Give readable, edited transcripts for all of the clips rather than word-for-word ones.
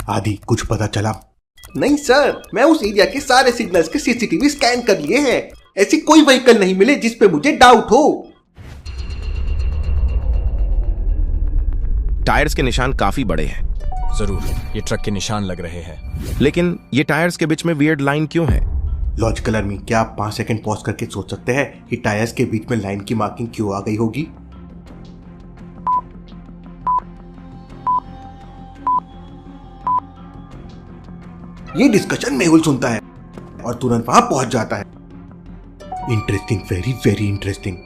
आदि कुछ पता चला? नहीं सर, मैं उस एरिया के सारे सिग्नल्स के सीसीटीवी स्कैन कर लिए हैं। ऐसी कोई व्हीकल नहीं मिले जिस पे मुझे डाउट हो। टायर्स के निशान काफी बड़े हैं। जरूर, ये ट्रक के निशान लग रहे हैं। लेकिन ये टायर्स के बीच में वियर्ड लाइन क्यों है? लॉजिकल आर्मी, क्या आप 5 सेकंड पॉज करके सोच सकते हैं कि टायर्स के बीच में लाइन की मार्किंग क्यों आ गई होगी? ये डिस्कशन मेहुल सुनता है और तुरंत वहां पहुंच जाता है। Interesting, very very interesting.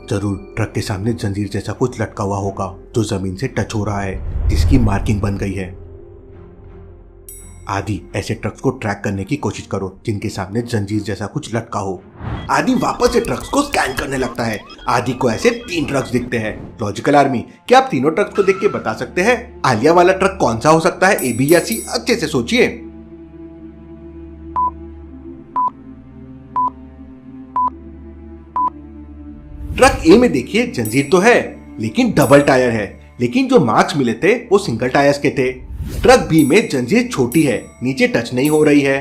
जरूर ट्रक के सामने जंजीर जैसा कुछ लटका हुआ होगा जो जमीन से टच हो रहा है, जिसकी मार्किंग बन गई है। आदि, ऐसे ट्रक्स को ट्रैक करने की कोशिश करो जिनके सामने जंजीर जैसा कुछ लटका हो। आदि वापस से ट्रक्स को स्कैन करने लगता है। आदि को ऐसे 3 ट्रक्स दिखते हैं। लॉजिकल आर्मी, क्या आप तीनों ट्रक्स को देख के बता सकते हैं आलिया वाला ट्रक कौन सा हो सकता है, ए, बी या सी? अच्छे से सोचिए। ट्रक ए में देखिए, जंजीर तो है लेकिन डबल टायर है, लेकिन जो मार्क्स मिले थे वो सिंगल टायर्स के थे। ट्रक बी में जंजीर छोटी है, नीचे टच नहीं हो रही है,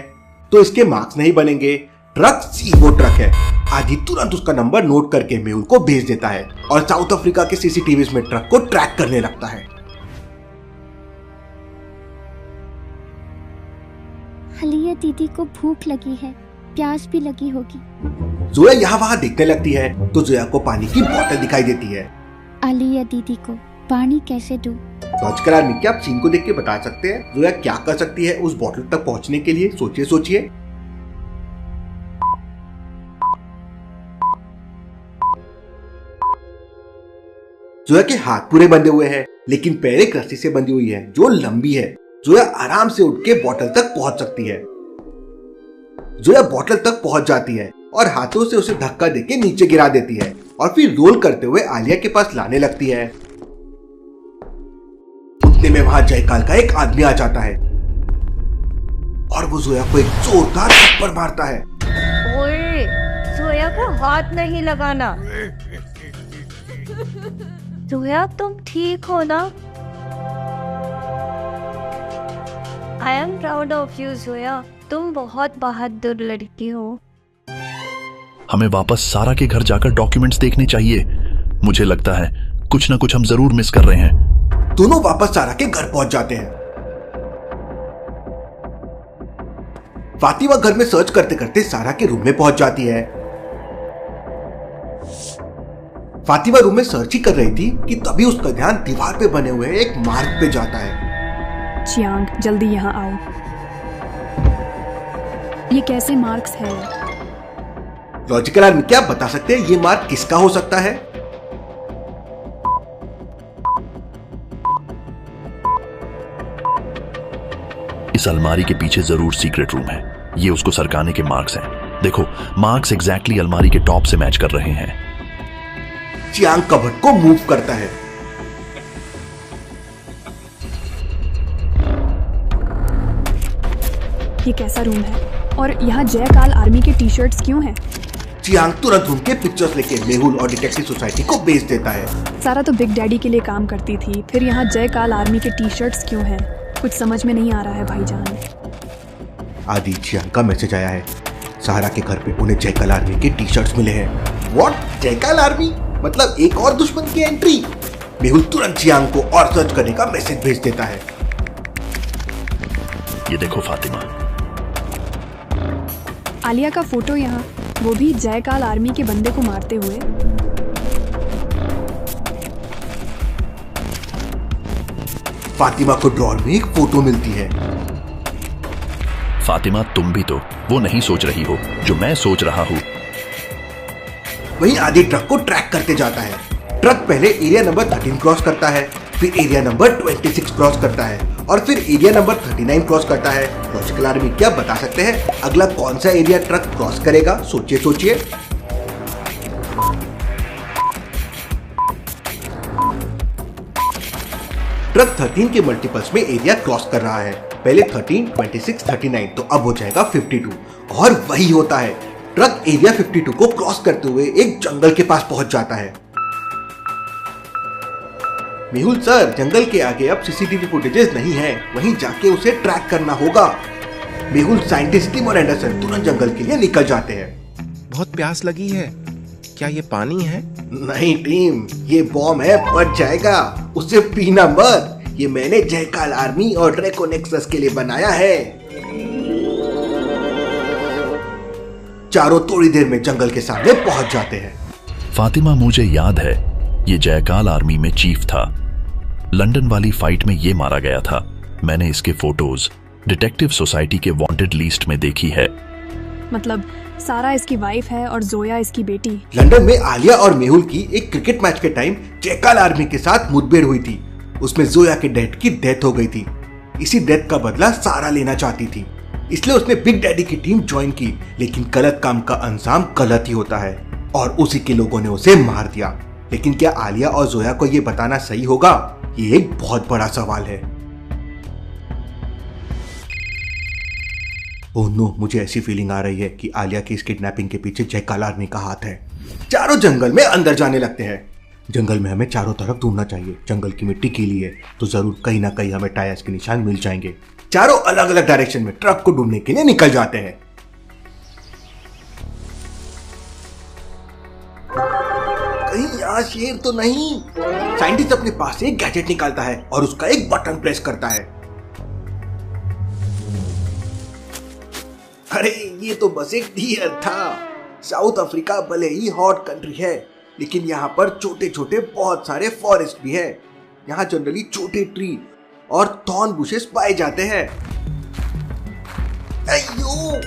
तो इसके मार्क्स नहीं बनेंगे। ट्रक सी वो ट्रक है। आदि तुरंत उसका नंबर नोट करके मेहुल को भेज देता है और साउथ अफ्रीका के सीसीटीवी में ट्रक को ट्रैक करने लगता है। आलिया दीदी को भूख लगी है, प्यास भी लगी होगी। जोया यहाँ वहाँ देखने लगती है तो जोया को पानी की बोतल दिखाई देती है। आलिया दीदी को पानी कैसे दूं? लॉजिकल आर्मी, क्या आप सीन को देख के बता सकते हैं जोया क्या कर सकती है उस बोतल तक पहुंचने के लिए? सोचिए सोचिए। जोया के हाथ पूरे बंधे हुए हैं लेकिन पैर एक रस्सी से बंधी हुई है जो लंबी है। जोया आराम से उठ के बोतल तक पहुंच सकती है। जोया बोतल तक पहुंच जाती है और हाथों से उसे धक्का देके नीचे गिरा देती है और फिर रोल करते हुए आलिया के पास लाने लगती है। उतने में वहां जयकाल का एक आदमी आ जाता है और वो जोया को एक जोरदार थप्पड़ मारता है। ओए, जोया को हाथ नहीं लगाना। जोया, तुम ठीक हो ना? I am proud of you Zoya, तुम बहुत बहादुर लड़की हो। हमें वापस सारा के घर जाकर डॉक्यूमेंट्स देखने चाहिए। मुझे लगता है कुछ ना कुछ हम जरूर मिस कर रहे हैं। दोनों वापस सारा के घर पहुंच जाते हैं। फातिमा घर में सर्च करते करते सारा के रूम में पहुंच जाती है। फातिमा रूम में सर्च ही कर रही थी कि तभी उसका ध्यान दीवार पे बने हुए एक मार्क पे जाता है। चियांग, जल्दी यहाँ आओ। ये कैसे मार्क्स है? लॉजिकल आर्मी, क्या आप बता सकते हैं ये मार्क किसका हो सकता है? इस अलमारी के पीछे जरूर सीक्रेट रूम है। ये उसको सरकाने के मार्क्स हैं। देखो, मार्क्स एग्जैक्टली अलमारी के टॉप से मैच कर रहे हैं। चियांग कबर्ड को मूव करता है। ये कैसा रूम है? और यहाँ जयकाल आर्मी के टी शर्ट्स क्यों हैं? चियांग तुरंत रूम के पिक्चर्स लेके मेहुल और डिटेक्टिव सोसाइटी को भेज देता है। सारा तो बिग डैडी के लिए काम करती थी, फिर यहाँ जयकाल आर्मी के टी शर्ट्स क्यों हैं? कुछ समझ में नहीं आ रहा है भाईजान। आदि, चियांग का मैसेज आया है। सहारा के घर पे उन्हें जयकाल आर्मी के टी शर्ट्स मिले हैं। व्हाट? जयकाल आर्मी? मतलब एक और दुश्मन की एंट्री? मेहुल तुरंत चियांग को और सर्च करने का मैसेज भेज देता है। ये देखो फातिमा, आलिया का फोटो यहाँ, वो भी जयकाल आर्मी के बंदे को मारते हुए। फातिमा को ड्रॉर में एक फोटो मिलती है। फातिमा, तुम भी तो वो नहीं सोच रही हो जो मैं सोच रहा हूँ। वहीं आदि ट्रक को ट्रैक करते जाता है। ट्रक पहले एरिया नंबर 13 क्रॉस करता है, फिर एरिया नंबर 26 क्रॉस करता है और फिर एरिया नंबर 39 क्रॉस करता है। लॉजिकल आर्मी, क्या बता सकते हैं अगला कौन सा एरिया ट्रक क्रॉस करेगा? सोचिए सोचिए। ट्रक 13 के मल्टीपल्स में एरिया क्रॉस कर रहा है। पहले 13, 26, 39, तो अब हो जाएगा 52। और वही होता है, ट्रक एरिया 52 को क्रॉस करते हुए एक जंगल के पास पहुंच जाता है। मेहुल सर, जंगल के आगे अब सीसीटीवी फुटेजेस नहीं है, वहीं जाके उसे ट्रैक करना होगा। मेहुल, साइंटिस्ट, टिम और एंडरसन तुरंत जंगल के लिए निकल जाते हैं। बहुत प्यास लगी है। क्या ये पानी है? नहीं टीम, ये बॉम्ब है, बच जाएगा, उसे पीना मत। ये मैंने जयकाल आर्मी और ड्रैको नेक्सस के लिए बनाया है। चारों थोड़ी देर में जंगल के सामने पहुंच जाते हैं। फातिमा, मुझे याद है ये जयकाल आर्मी में चीफ था। लंदन वाली फाइट में ये मारा गया था। मैंने इसके फोटोज डिटेक्टिव सोसाइटी के वांटेड लिस्ट में देखी है। मतलब सारा इसकी वाइफ है और जोया इसकी बेटी। लंदन में आलिया और मेहुल की एक क्रिकेट मैच के टाइम जयकाल आर्मी के साथ मुठभेड़ हुई थी। उसमें जोया के डैड की डेथ हो गई थी। इसी डेथ का बदला सारा लेना चाहती थी, इसलिए उसने बिग डैडी की टीम ज्वाइन की। लेकिन गलत काम का अंजाम गलत ही होता है और उसी के लोगों ने उसे मार दिया। लेकिन क्या आलिया और जोया को ये बताना सही होगा? ये एक बहुत बड़ा सवाल है। ओह नो, मुझे ऐसी फीलिंग आ रही है कि आलिया की इस किडनैपिंग के पीछे जयकाल आर्मी का हाथ है। चारों जंगल में अंदर जाने लगते हैं। जंगल में हमें चारों तरफ ढूंढना चाहिए। जंगल की मिट्टी गीली है तो जरूर कहीं ना कहीं हमें टायर्स के निशान मिल जाएंगे। चारों अलग अलग डायरेक्शन में ट्रक को ढूंढने के लिए निकल जाते हैं। कहीं यहाँ शेर तो नहीं? साइंटिस्ट अपने पास से एक गैजेट निकालता है और उसका एक बटन प्रेस करता है। अरे ये तो बस एक डियर था। साउथ अफ्रीका भले ही हॉट कंट्री है, लेकिन यहाँ पर छोटे छोटे बहुत सारे फॉरेस्ट भी है। यहाँ जनरली छोटे ट्री और थॉर्न बुशेस पाए जाते हैं। अयो!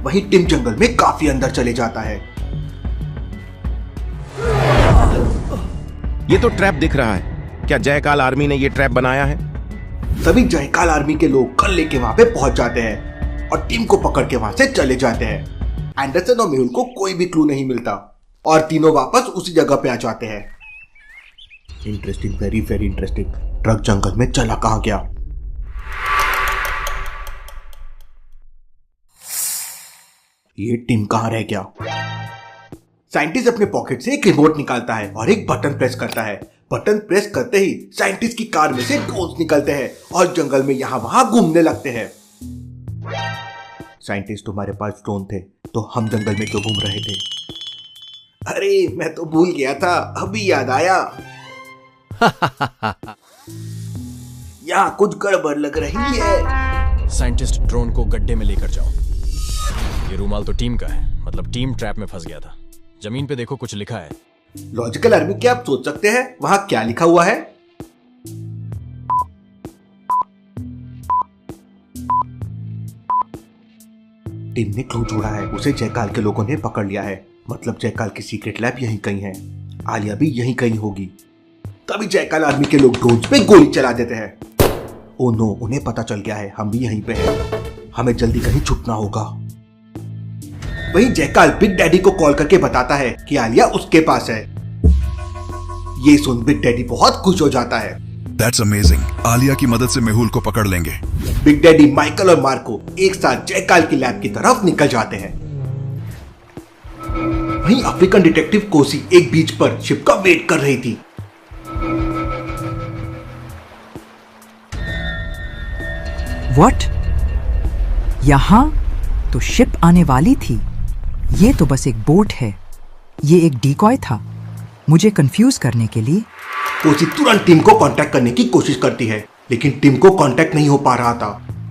वहीं टिम जंगल में काफी अंदर चले जाता है। ये तो ट्रैप दिख रहा है। क्या जयकाल आर्मी ने ये ट्रैप बनाया है? तभी जयकाल आर्मी के लोग गन लेके वहां पे पहुंच जाते हैं और टीम को पकड़ के वहां से चले जाते हैं। एंडरसन और मेहुल को कोई भी क्लू नहीं मिलता और तीनों वापस उसी जगह पे आ जाते हैं। Interesting, very very interesting. Truck जंगल में चला कहां गया? ये टीम कहां रह गया? साइंटिस्ट अपने पॉकेट से एक रिमोट निकालता है और एक बटन प्रेस करता है। बटन प्रेस करते ही साइंटिस्ट की कार में से ड्रोन्स निकलते हैं और जंगल में यहां वहां घूमने लगते हैं। साइंटिस्ट, तुम्हारे पास ड्रोन थे तो हम जंगल में क्यों घूम रहे थे? अरे मैं तो भूल गया था, अभी याद आया। यहाँ कुछ गड़बड़ लग रही है। साइंटिस्ट, ड्रोन को गड्ढे में लेकर जाओ। ये रूमाल तो टीम का है, मतलब टीम ट्रैप में फंस गया था। जमीन पे देखो, कुछ लिखा है। लॉजिकल आर्मी, क्या आप सोच सकते हैं वहां क्या लिखा हुआ है? टीम ने क्लू जोड़ा है, उसे जयकाल के लोगों ने पकड़ लिया है। मतलब जयकाल की सीक्रेट लैब यहीं कहीं है। आलिया भी यहीं कहीं होगी। तभी जयकाल आर्मी के लोग ड्रोन्स पे गोली चला देते हैं। ओ नो, उन्हें पता चल गया है हम भी यहीं पे हैं। हमें जल्दी कहीं छुपना होगा। वहीं जयकाल बिग डैडी को कॉल करके बताता है कि आलिया उसके पास है। ये सुन बिग डैडी बहुत खुश हो जाता है। That's amazing. आलिया की मदद से मेहुल को पकड़ लेंगे। बिग डैडी, माइकल और मार्को एक साथ जयकाल की लैब की तरफ निकल जाते हैं। वहीं अफ्रीकन डिटेक्टिव कोसी एक बीच पर शिप का वेट कर रही थी। What? यहाँ तो शिप आने वाली थी। ये तो बस एक बोट है। ये एक डिकॉय था मुझे कंफ्यूज करने के लिए। कोसी तुरंत टीम को कांटेक्ट करने की कोशिश करती है, लेकिन टीम को कांटेक्ट नहीं हो पा रहा था।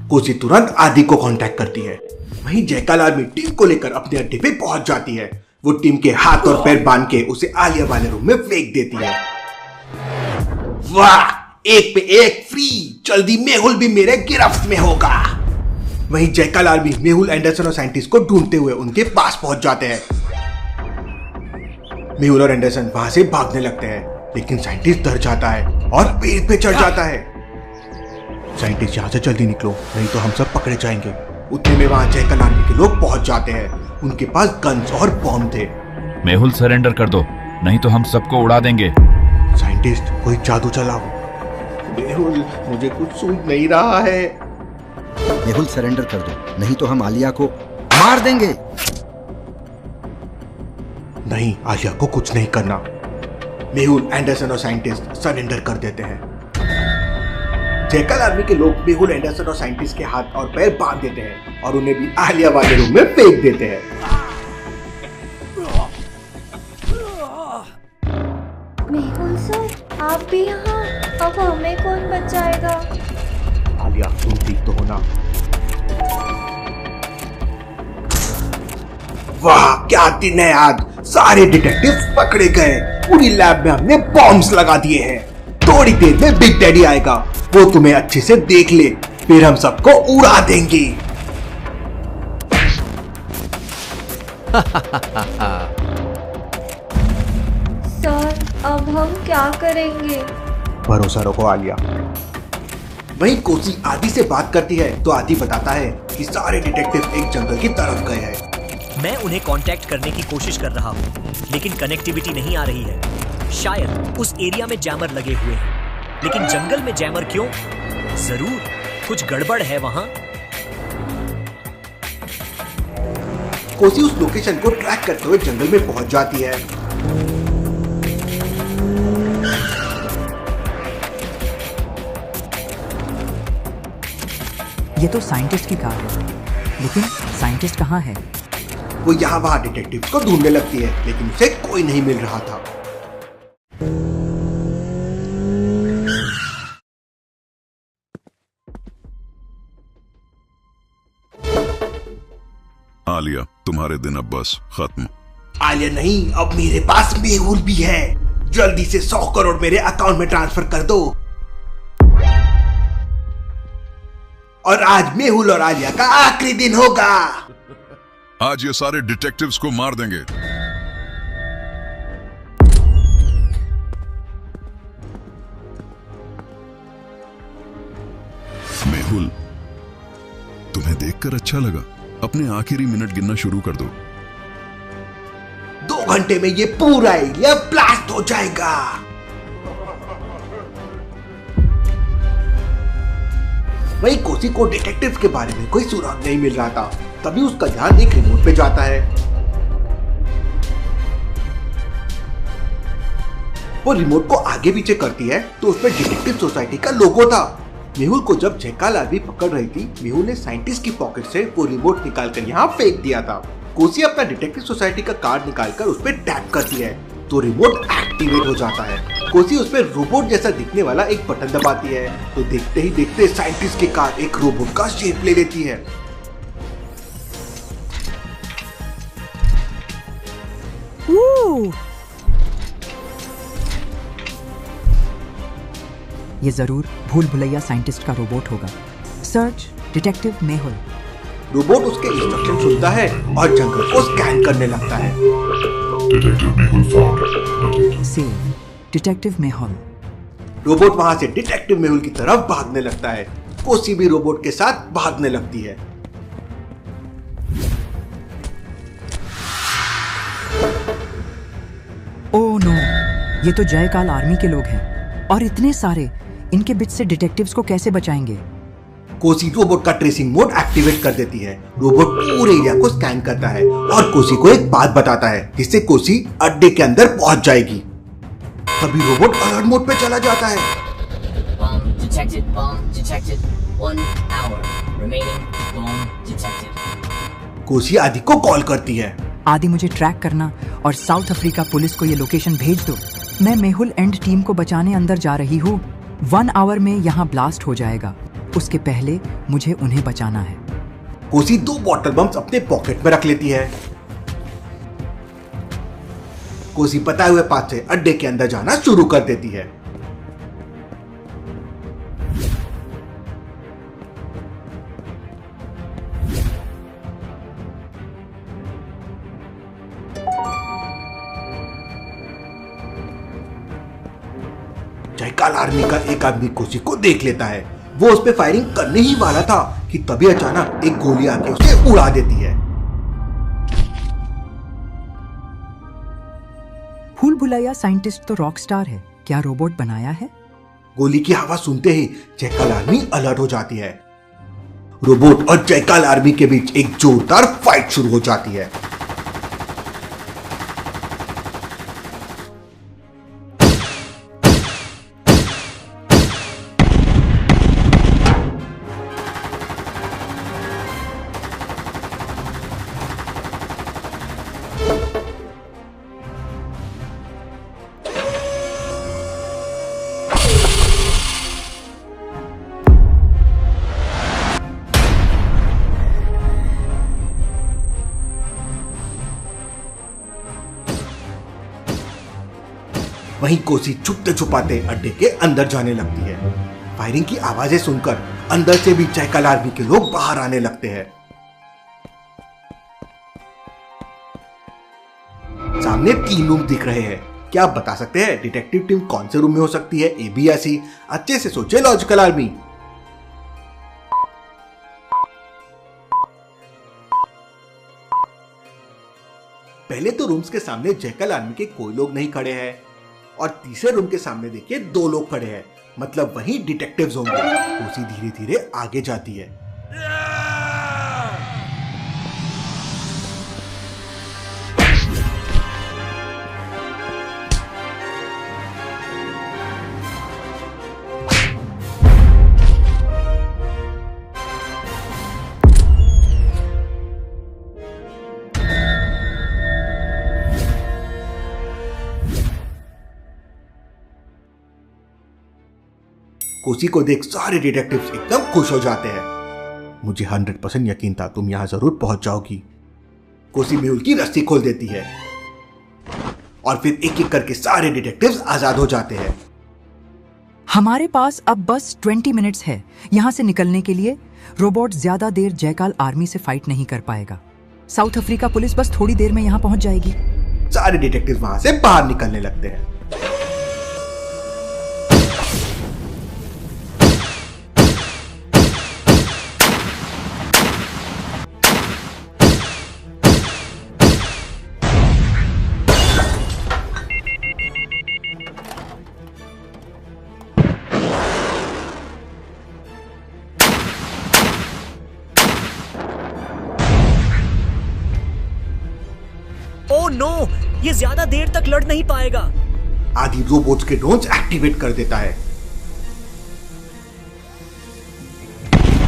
कोसी तुरंत आदि को कांटेक्ट करती है। वहीं जयकाल आर्मी टीम को लेकर अपने अड्डे पे पहुंच जाती है। वो टीम के हाथ और पैर बांध के उसे आलिया वाले रूम में फेंक देती है। वाह, एक पे एक फ्री। जल्दी मेहुल भी मेरे गिरफ्त में होगा। वहीं जयकाल आर्मी मेहुल, एंडरसन और साइंटिस्ट को ढूंढते हुए उनके पास पहुंच जाते हैं। मेहुल और एंडरसन वहां से भागने लगते हैं, लेकिन साइंटिस्ट डर जाता है और पेड़ पे चढ़ जाता है। साइंटिस्ट, यहाँ से जल्दी निकलो, नहीं तो हम सब पकड़े जाएंगे। उतने में वहां जयकाल आर्मी के लोग पहुंच जाते हैं। उनके पास गन्स और बॉम्ब थे। मेहुल, सरेंडर कर दो, नहीं तो हम सबको उड़ा देंगे। साइंटिस्ट, कोई जादू चलाओ। मेहुल, मुझे कुछ सूझ नहीं रहा है। मेहुल, सरेंडर कर दो, नहीं तो हम आलिया को मार देंगे। नहीं, आलिया को कुछ नहीं करना। मेहुल, एंडरसन और साइंटिस्ट सरेंडर कर देते हैं। जयकाल आर्मी के लोग मेहुल, एंडरसन और साइंटिस्ट के हाथ और पैर बांध देते हैं और उन्हें भी आलिया वाले रूम में फेंक देते हैं। मेहुल सर, आप भी यहाँ? अब हमें कौन बचाएगा? आलिया, तुम ठीक तो हो ना? वाह, क्या दिन है आज। सारे डिटेक्टिव पकड़े गए। पूरी लैब में हमने बॉम्ब्स लगा दिए हैं। थोड़ी देर में बिग डैडी आएगा, वो तुम्हें अच्छे से देख ले, फिर हम सबको उड़ा देंगे। सर, अब हम क्या करेंगे? भरोसा रखो आलिया। वहीं कोसी आदि से बात करती है तो आदि बताता है कि सारे डिटेक्टिव एक जंगल की तरफ गए हैं। मैं उन्हें कांटेक्ट करने की कोशिश कर रहा हूँ, लेकिन कनेक्टिविटी नहीं आ रही है। शायद उस एरिया में जैमर लगे हुए हैं, लेकिन जंगल में जैमर क्यों? जरूर कुछ गड़बड़ है वहाँ। कोसी उस लोकेशन को ट्रैक करते हुए जंगल में पहुंच जाती है। ये तो साइंटिस्ट की कार है, लेकिन साइंटिस्ट कहाँ है? वो यहाँ वहाँ डिटेक्टिव्स को ढूंढने लगती है, लेकिन उसे कोई नहीं मिल रहा था। आलिया, तुम्हारे दिन अब बस खत्म। आलिया नहीं, अब मेरे पास मेहुल भी है। जल्दी से 100 करोड़ मेरे अकाउंट में ट्रांसफर कर दो। और आज मेहुल और आलिया का आखिरी दिन होगा। आज ये सारे डिटेक्टिव्स को मार देंगे। मेहुल, तुम्हें देखकर अच्छा लगा। अपने आखिरी मिनट गिनना शुरू कर दो। 2 घंटे में ये पूरा एरिया ब्लास्ट हो जाएगा। वहीं कोसी को डिटेक्टिव के बारे में कोई सुराग नहीं मिल रहा था। तभी उसका ध्यान एक रिमोट पे जाता है। वो रिमोट को आगे पीछे करती है तो उसमें डिटेक्टिव सोसाइटी का लोगो था। मेहुल को जब जयकाल आर्मी पकड़ रही थी, मेहुल ने साइंटिस्ट की पॉकेट से वो रिमोट निकालकर यहाँ फेंक दिया था। कोसी अपना डिटेक्टिव सोसाइटी का कार्ड निकालकर उस पर टैप करती है तो रिमोट एक्टिवेट हो जाता है। कोसी उस पर रोबोट जैसा दिखने वाला एक बटन दबाती है तो देखते ही देखते साइंटिस्ट की कार एक रोबोट का शेप ले लेती है। ये जरूर भूल भुलैया साइंटिस्ट का रोबोट होगा। Search detective Mehul. रोबोट उसके इंस्ट्रक्शन सुनता है और जंगल को स्कैन करने लगता है। Save detective Mehul. रोबोट वहां से डिटेक्टिव मेहुल की तरफ भागने लगता है। कोसी भी रोबोट के साथ भागने लगती है। ओह नो, ये तो जयकाल आर्मी के लोग हैं और इतने सारे। इनके बीच से डिटेक्टिव्स को कैसे बचाएंगे? कोसी रोबोट का ट्रेसिंग मोड एक्टिवेट कर देती है। रोबोट पूरे एरिया को स्कैन करता है और कोसी को एक बात बताता है जिससे कोसी अड्डे के अंदर पहुंच जाएगी। तभी रोबोट अलर्ट मोड पे चला जाता है। कोसी आदि को कॉल करती है। आदि, मुझे ट्रैक करना और साउथ अफ्रीका पुलिस को ये लोकेशन भेज दो। मैं मेहुल एंड टीम को बचाने अंदर जा रही हूँ। 1 आवर में यहाँ ब्लास्ट हो जाएगा। उसके पहले मुझे उन्हें बचाना है। कोसी 2 बॉटल बम्स अपने पॉकेट में रख लेती है। कोसी बताए हुए पाथ से अड्डे के अंदर जाना शुरू कर देती है। जयकाल आर्मी का एक आदमी कोसी को देख लेता है। वो उस पे फायरिंग करने ही वाला था कि तभी अचानक एक गोली आके उसे उड़ा देती है। भूल भुलैया साइंटिस्ट तो रॉक स्टार है, क्या रोबोट बनाया है? गोली की आवाज सुनते ही जयकाल आर्मी अलर्ट हो जाती है। रोबोट और जयकाल आर्मी के बीच एक जोरदार फाइट शुरू हो जाती है। वहीं कोसी छुपते छुपाते अड्डे के अंदर जाने लगती है। फायरिंग की आवाजें सुनकर अंदर से भी जयकाल आर्मी के लोग बाहर आने लगते हैं। सामने 3 रूम दिख रहे हैं। क्या आप बता सकते हैं डिटेक्टिव टीम कौन से रूम में हो सकती है, ए बी या सी? अच्छे से सोचे लॉजिकल आर्मी। पहले तो रूम्स के सामने जयकाल आर्मी के कोई लोग नहीं खड़े हैं और तीसरे रूम के सामने देखिए 2 लोग खड़े हैं, मतलब वही डिटेक्टिव्स होंगे। कोसी धीरे धीरे आगे जाती है। कोसी को देख सारे डिटेक्टिव्स एकदम खुश हो जाते हैं। मुझे 100% यकीन था तुम यहां जरूर पहुंच जाओगी। कोसी मेहुल की रस्सी खोल देती है और फिर एक एक करके सारे डिटेक्टिव्स आजाद हो जाते हैं। हमारे पास अब बस 20 मिनट्स है यहाँ से निकलने के लिए। रोबोट ज्यादा देर जयकाल आर्मी से फाइट नहीं कर पाएगा। साउथ अफ्रीका पुलिस बस थोड़ी देर में यहाँ पहुंच जाएगी। सारे डिटेक्टिव्स वहां से बाहर निकलने लगते हैं। ओह नो, ये ज्यादा देर तक लड़ नहीं पाएगा। आदि रोबोट्स के ड्रोन्स एक्टिवेट कर देता है।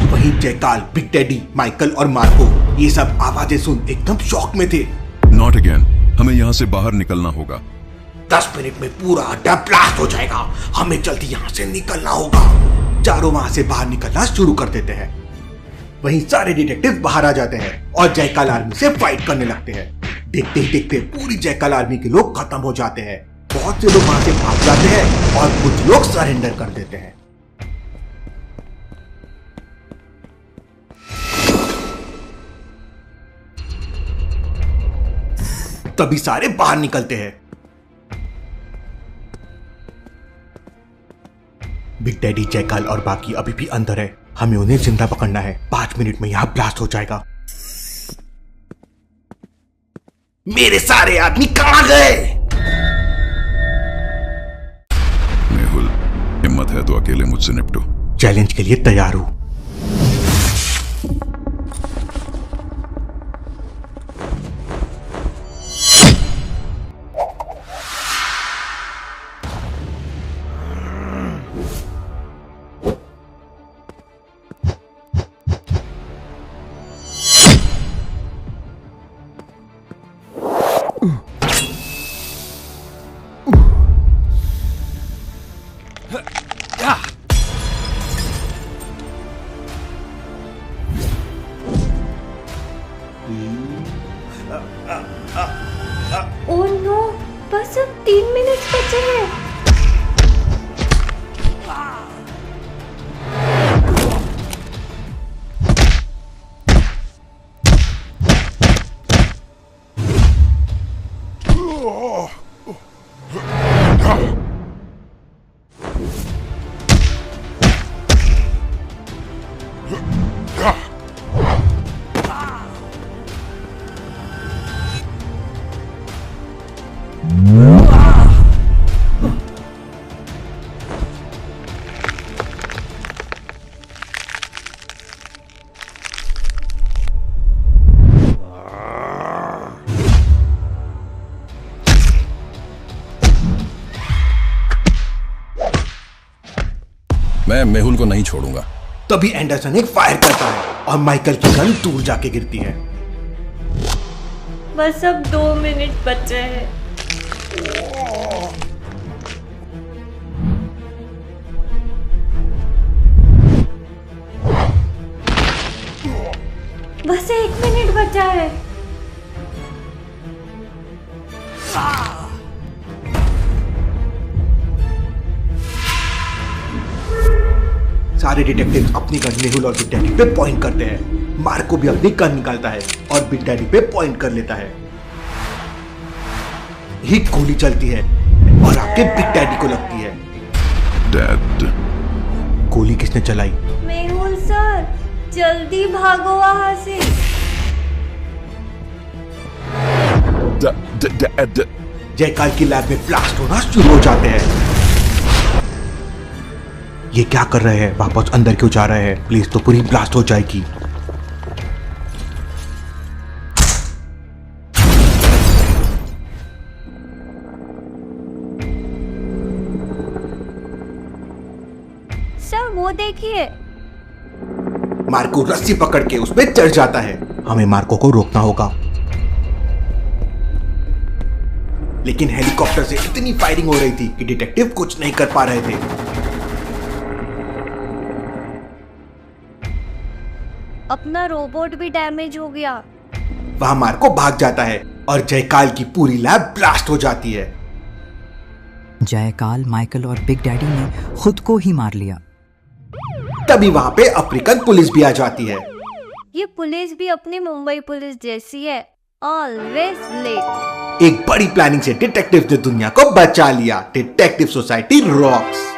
वहीं जयकाल, बिग डैडी, माइकल और मार्को ये सब आवाजें सुन एकदम शॉक में थे। नॉट अगेन, हमें यहाँ से बाहर निकलना होगा। 10 मिनट में पूरा अड्डा ब्लास्ट हो जाएगा, हमें जल्दी यहाँ से निकलना होगा। चारों वहां से बाहर निकलना शुरू कर देते हैं। वहीं सारे डिटेक्टिव बाहर आ जाते हैं और जयकाल आर्मी से फाइट करने लगते हैं। देखते ही देखते पूरी जयकाल आर्मी के लोग खत्म हो जाते हैं। बहुत से लोग वहां से भाग जाते हैं और कुछ लोग सरेंडर कर देते हैं। तभी सारे बाहर निकलते हैं। बिग डैडी, जयकाल और बाकी अभी भी अंदर है। हमें उन्हें जिंदा पकड़ना है। 5 मिनट में यहां ब्लास्ट हो जाएगा। मेरे सारे आदमी कहां गए? मेहुल, हिम्मत है तो अकेले मुझसे निपटो। चैलेंज के लिए तैयार हूं। ओह नो, बस अब 3 मिनट बचे हैं। मैं मेहुल को नहीं छोड़ूंगा। तभी एंडरसन एक फायर करता है और माइकल की गन दूर जाके गिरती है। बस अब 2 मिनट बचे हैं। बस 1 मिनट बचा है। सारे डिटेक्टिव अपनी गन मेहुल और बिग डैडी पे पॉइंट करते हैं। मार्को भी अपनी गन निकालता है और बिग डैडी पे पॉइंट कर लेता है। ही गोली चलती है और आके बिग डैडी को लगती है। डैड, गोली किसने चलाई? मेहुल सर, जल्दी भागो वहां से। डैड, जयकाल की लैब में ब्लास्ट होना शुरू हो जाते हैं। ये क्या कर रहे हैं? वापस अंदर क्यों जा रहे हैं? प्लीज तो पूरी ब्लास्ट हो जाएगी। सर वो देखिए। मार्को रस्सी पकड़ के उसमें चढ़ जाता है। हमें मार्को को रोकना होगा, लेकिन हेलीकॉप्टर से इतनी फायरिंग हो रही थी कि डिटेक्टिव कुछ नहीं कर पा रहे थे। अपना रोबोट भी डैमेज हो गया। वहां मार्को भाग जाता है और जयकाल की पूरी लैब ब्लास्ट हो जाती है। जयकाल, माइकल और बिग डैडी ने खुद को ही मार लिया। तभी वहां पे अफ्रीकन पुलिस भी आ जाती है। ये पुलिस भी अपनी मुंबई पुलिस जैसी है, ऑलवेज लेट। एक बड़ी प्लानिंग से डिटेक्टिव ने दुनिया को बचा लिया। Detective society rocks.